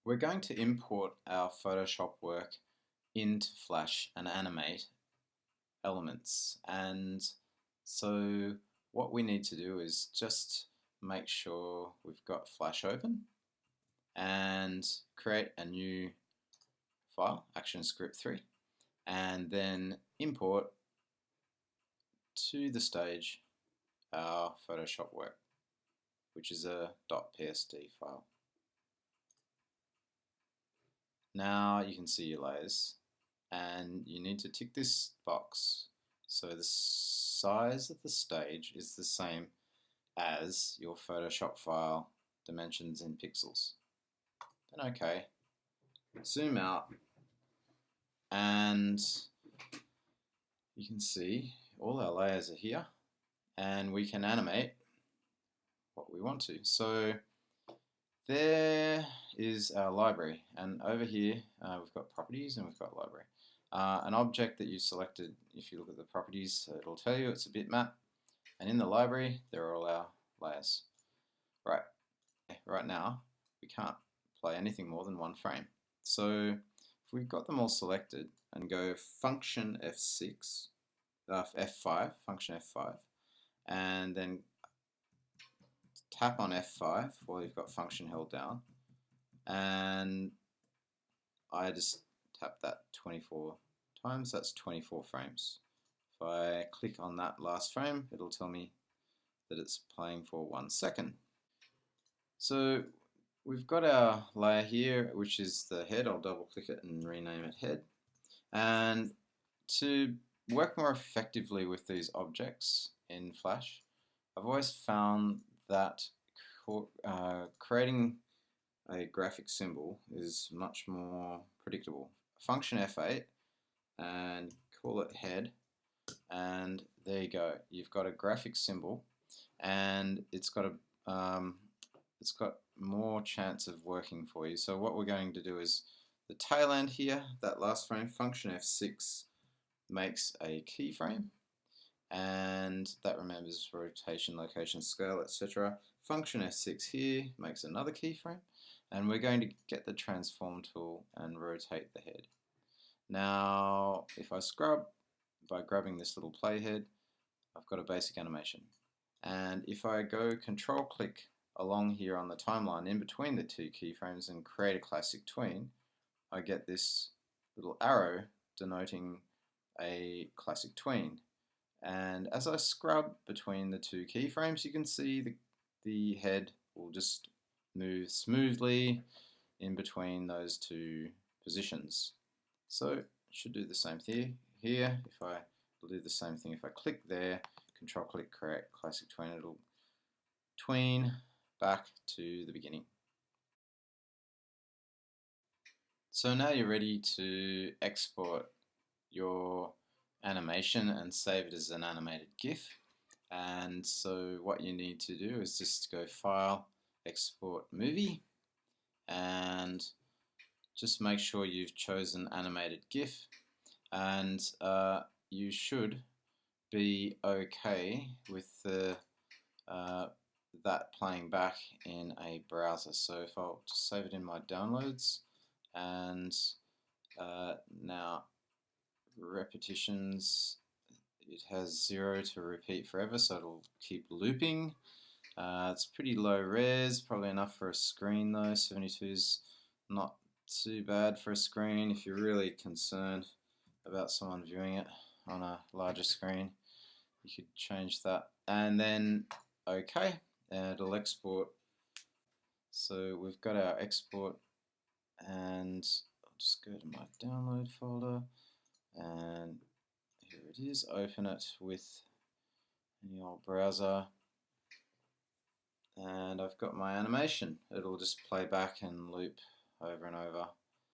We're going to import our Photoshop work into Flash and Animate elements, and so what we need to do is just make sure we've got Flash open and create a new file, ActionScript3, and then import to the stage our Photoshop work, which is a .psd file. Now you can see your layers, and you need to tick this box so the size of the stage is the same as your Photoshop file dimensions in pixels. Then OK, zoom out, and you can see all our layers are here, and we can animate what we want to. So there is our library, and over here we've got properties and we've got library. An object that you selected, if you look at the properties, it'll tell you it's a bitmap, and in the library there are all our layers. Right now we can't play anything more than one frame. So if we've got them all selected and go function F6, F5, function F5, and then tap on F5 while you've got function held down, and I just tap that 24 times, that's 24 frames. If I click on that last frame, it'll tell me that it's playing for 1 second. So we've got our layer here, which is the head. I'll double click it and rename it head. And to work more effectively with these objects in Flash, I've always found that creating a graphic symbol is much more predictable. Function F8 and call it head, and there you go. You've got a graphic symbol, and it's got more chance of working for you. So what we're going to do is the tail end here, that last frame, function F6 makes a keyframe, and that remembers rotation, location, scale, etc. Function F6 here makes another keyframe, and we're going to get the transform tool and rotate the head. Now if I scrub by grabbing this little playhead, I've got a basic animation, and if I go control click along here on the timeline in between the two keyframes and create a classic tween, I get this little arrow denoting a classic tween. And as I scrub between the two keyframes, you can see the head will just move smoothly in between those two positions. So it should do the same thing here. If I do the same thing, if I click there, control click create classic tween, it'll tween back to the beginning. So now you're ready to export your animation and save it as an animated GIF. And so what you need to do is just go File, Export Movie, and just make sure you've chosen animated GIF, and you should be okay with that playing back in a browser. So if I'll just save it in my downloads, and now repetitions, it has 0 to repeat forever, so it'll keep looping. It's pretty low res, probably enough for a screen though. 72 is not too bad for a screen. If you're really concerned about someone viewing it on a larger screen, you could change that. And then OK, and it'll export. So we've got our export, and I'll just go to my download folder, and here it is. Open it with any old browser, and I've got my animation. It'll just play back and loop over and over.